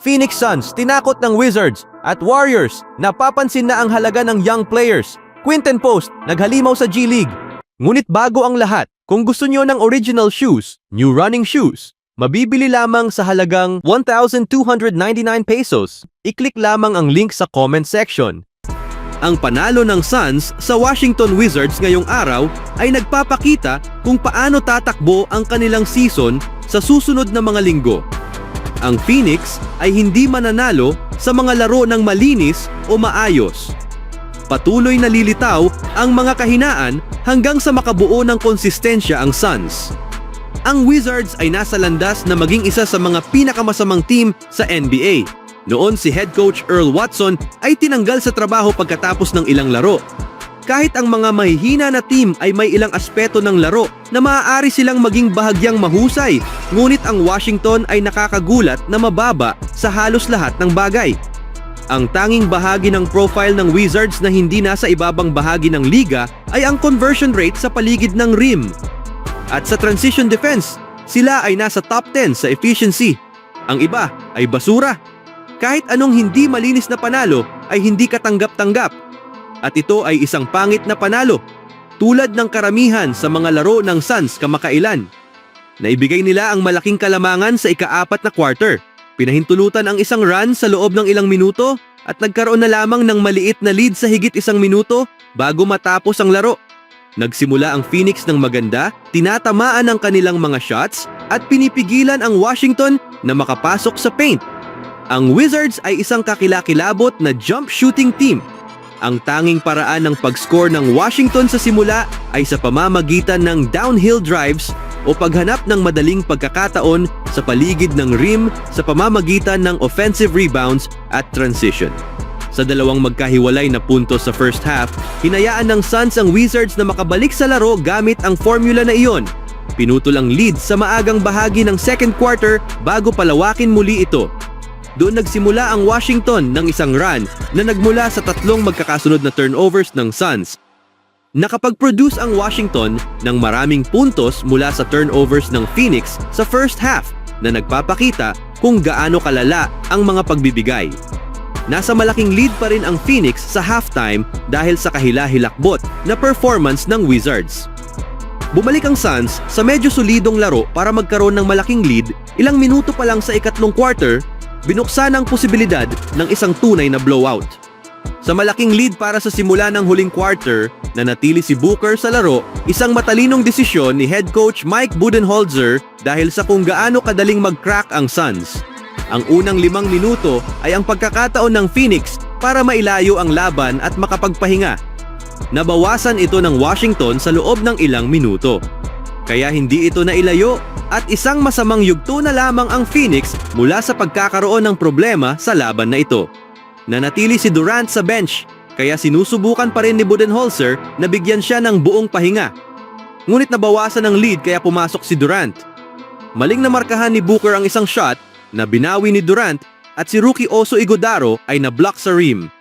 Phoenix Suns tinakot ng Wizards at Warriors napapansin na ang halaga ng young players. Quinten Post naghalimaw sa G League. Ngunit bago ang lahat, kung gusto nyo ng original shoes, new running shoes, mabibili lamang sa halagang 1,299 pesos. I-click lamang ang link sa comment section. Ang panalo ng Suns sa Washington Wizards ngayong araw ay nagpapakita kung paano tatakbo ang kanilang season sa susunod na mga linggo. Ang Phoenix ay hindi mananalo sa mga laro ng malinis o maayos. Patuloy na lilitaw ang mga kahinaan hanggang sa makabuo ng konsistensya ang Suns. Ang Wizards ay nasa landas na maging isa sa mga pinakamasamang team sa NBA. Noon si head coach Earl Watson ay tinanggal sa trabaho pagkatapos ng ilang laro. Kahit ang mga mahihina na team ay may ilang aspeto ng laro na maaari silang maging bahagyang mahusay, ngunit ang Washington ay nakakagulat na mababa sa halos lahat ng bagay. Ang tanging bahagi ng profile ng Wizards na hindi nasa ibabang bahagi ng liga ay ang conversion rate sa paligid ng rim. At sa transition defense, sila ay nasa top 10 sa efficiency. Ang iba ay basura. Kahit anong hindi malinis na panalo ay hindi katanggap-tanggap. At ito ay isang pangit na panalo, tulad ng karamihan sa mga laro ng Suns kamakailan. Naibigay nila ang malaking kalamangan sa ika-4 na quarter. Pinahintulutan ang isang run sa loob ng ilang minuto at nagkaroon na lamang ng maliit na lead sa higit 1 minuto bago matapos ang laro. Nagsimula ang Phoenix ng maganda, tinatamaan ang kanilang mga shots at pinipigilan ang Washington na makapasok sa paint. Ang Wizards ay isang kakilakilabot na jump shooting team. Ang tanging paraan ng pag-score ng Washington sa simula ay sa pamamagitan ng downhill drives o paghanap ng madaling pagkakataon sa paligid ng rim sa pamamagitan ng offensive rebounds at transition. Sa dalawang magkahiwalay na puntos sa first half, hinayaan ng Suns ang Wizards na makabalik sa laro gamit ang formula na iyon. Pinutol ang lead sa maagang bahagi ng second quarter bago palawakin muli ito. Doon nagsimula ang Washington ng isang run na nagmula sa 3 magkakasunod na turnovers ng Suns. Nakapag-produce ang Washington ng maraming puntos mula sa turnovers ng Phoenix sa first half na nagpapakita kung gaano kalala ang mga pagbibigay. Nasa malaking lead pa rin ang Phoenix sa halftime dahil sa kahila-hilakbot na performance ng Wizards. Bumalik ang Suns sa medyo solidong laro para magkaroon ng malaking lead. Ilang minuto pa lang sa ikatlong quarter, binuksan ang posibilidad ng isang tunay na blowout. Sa malaking lead para sa simula ng huling quarter, nanatili si Booker sa laro, isang matalinong desisyon ni head coach Mike Budenholzer dahil sa kung gaano kadaling mag-crack ang Suns. Ang unang 5 minuto ay ang pagkakataon ng Phoenix para mailayo ang laban at makapagpahinga. Nabawasan ito ng Washington sa loob ng ilang minuto. Kaya hindi ito nailayo at isang masamang yugto na lamang ang Phoenix mula sa pagkakaroon ng problema sa laban na ito. Nanatili si Durant sa bench, kaya sinusubukan pa rin ni Budenholzer na bigyan siya ng buong pahinga. Ngunit nabawasan ang lead kaya pumasok si Durant. Maling na markahan ni Booker ang isang shot na binawi ni Durant at si rookie Oso Ighodaro ay na-block sa rim.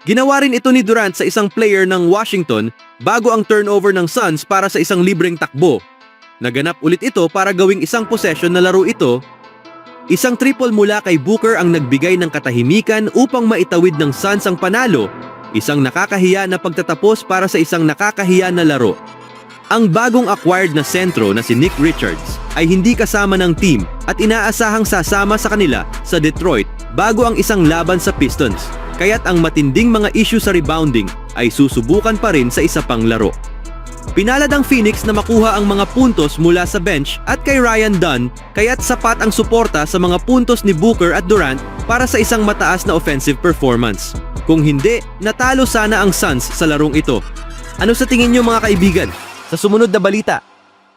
Ginawa rin ito ni Durant sa isang player ng Washington bago ang turnover ng Suns para sa isang libreng takbo. Naganap ulit ito para gawing isang possession na laro ito. Isang triple mula kay Booker ang nagbigay ng katahimikan upang maitawid ng Suns ang panalo. Isang nakakahiya na pagtatapos para sa isang nakakahiya na laro. Ang bagong acquired na sentro na si Nick Richards ay hindi kasama ng team at inaasahang sasama sa kanila sa Detroit bago ang isang laban sa Pistons. Kaya't ang matinding mga issue sa rebounding ay susubukan pa rin sa isa pang laro. Pinalad ang Phoenix na makuha ang mga puntos mula sa bench at kay Ryan Dunn, kaya't sapat ang suporta sa mga puntos ni Booker at Durant para sa isang mataas na offensive performance. Kung hindi, natalo sana ang Suns sa larong ito. Ano sa tingin niyo mga kaibigan? Sa sumunod na balita,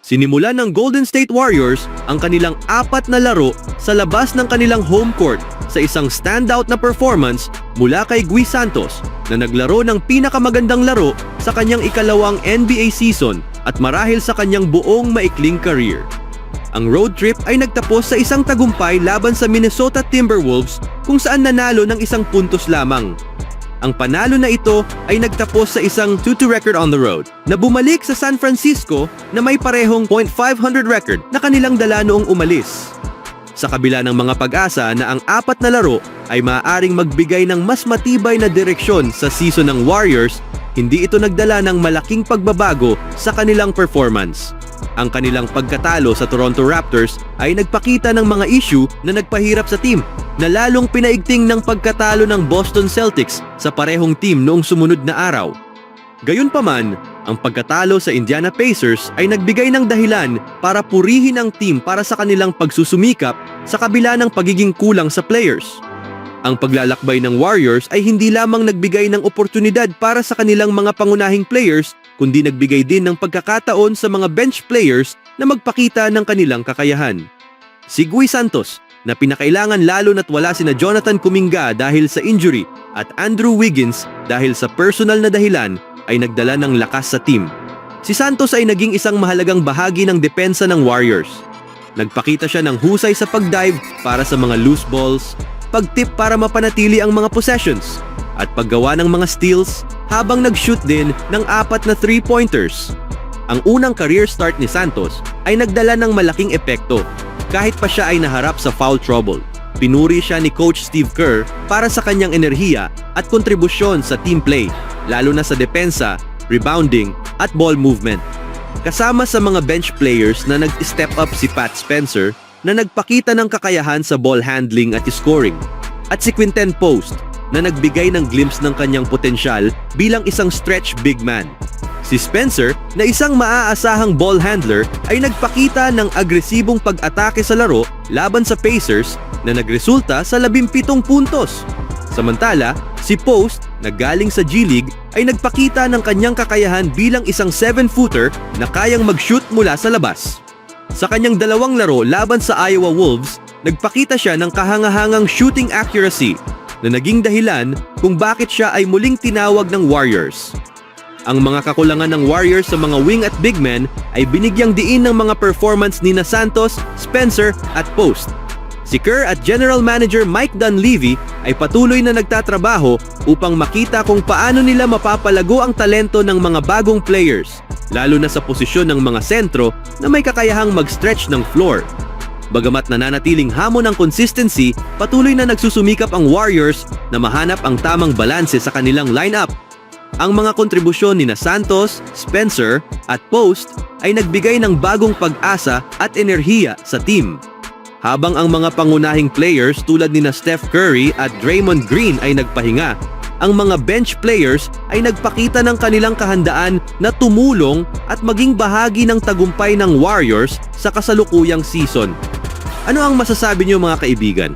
sinimulan ng Golden State Warriors ang kanilang 4 na laro sa labas ng kanilang home court sa isang standout na performance mula kay Gui Santos na naglaro ng pinakamagandang laro sa kanyang ikalawang NBA season at marahil sa kanyang buong maikling career. Ang road trip ay nagtapos sa isang tagumpay laban sa Minnesota Timberwolves kung saan nanalo ng 1 puntos lamang. Ang panalo na ito ay nagtapos sa isang 2-2 record on the road na bumalik sa San Francisco na may parehong .500 record na kanilang dala noong umalis. sa kabila ng mga pag-asa na ang 4 na laro ay maaaring magbigay ng mas matibay na direksyon sa season ng Warriors, hindi ito nagdala ng malaking pagbabago sa kanilang performance. Ang kanilang pagkatalo sa Toronto Raptors ay nagpakita ng mga issue na nagpahirap sa team, na lalong pinaigting ng pagkatalo ng Boston Celtics sa parehong team noong sumunod na araw. Gayunpaman, ang pagkatalo sa Indiana Pacers ay nagbigay ng dahilan para purihin ang team para sa kanilang pagsusumikap sa kabila ng pagiging kulang sa players. Ang paglalakbay ng Warriors ay hindi lamang nagbigay ng oportunidad para sa kanilang mga pangunahing players, kundi nagbigay din ng pagkakataon sa mga bench players na magpakita ng kanilang kakayahan. Si Gui Santos, na pinakailangan lalo na't wala sina Jonathan Kuminga dahil sa injury at Andrew Wiggins dahil sa personal na dahilan, ay nagdala ng lakas sa team. Si Santos ay naging isang mahalagang bahagi ng depensa ng Warriors. Nagpakita siya ng husay sa pagdive para sa mga loose balls, pagtip para mapanatili ang mga possessions, at paggawa ng mga steals habang nag-shoot din ng 4 na 3-pointers. Ang unang career start ni Santos ay nagdala ng malaking epekto kahit pa siya ay naharap sa foul trouble. Pinuri siya ni Coach Steve Kerr para sa kanyang enerhiya at kontribusyon sa team play, lalo na sa depensa, rebounding at ball movement. Kasama sa mga bench players na nag-step up si Pat Spencer na nagpakita ng kakayahan sa ball handling at scoring, at si Quinten Post na nagbigay ng glimpse ng kanyang potensyal bilang isang stretch big man. Si Spencer, na isang maaasahang ball handler, ay nagpakita ng agresibong pag-atake sa laro laban sa Pacers na nagresulta sa 17 puntos. Samantala, si Post, na galing sa G League, ay nagpakita ng kanyang kakayahan bilang isang 7-footer na kayang mag-shoot mula sa labas. Sa kanyang 2 laro laban sa Iowa Wolves, nagpakita siya ng kahangahangang shooting accuracy na naging dahilan kung bakit siya ay muling tinawag ng Warriors. Ang mga kakulangan ng Warriors sa mga wing at big men ay binigyang diin ng mga performance ni Santos, Spencer at Post. Si Kerr at General Manager Mike Dunleavy ay patuloy na nagtatrabaho upang makita kung paano nila mapapalago ang talento ng mga bagong players, lalo na sa posisyon ng mga sentro na may kakayahang mag-stretch ng floor. Bagamat nananatiling hamon ng consistency, patuloy na nagsusumikap ang Warriors na mahanap ang tamang balanse sa kanilang lineup. Ang mga kontribusyon ni Santos, Spencer at Post ay nagbigay ng bagong pag-asa at enerhiya sa team. Habang ang mga pangunahing players tulad ni Steph Curry at Draymond Green ay nagpahinga, ang mga bench players ay nagpakita ng kanilang kahandaan na tumulong at maging bahagi ng tagumpay ng Warriors sa kasalukuyang season. Ano ang masasabi niyo mga kaibigan?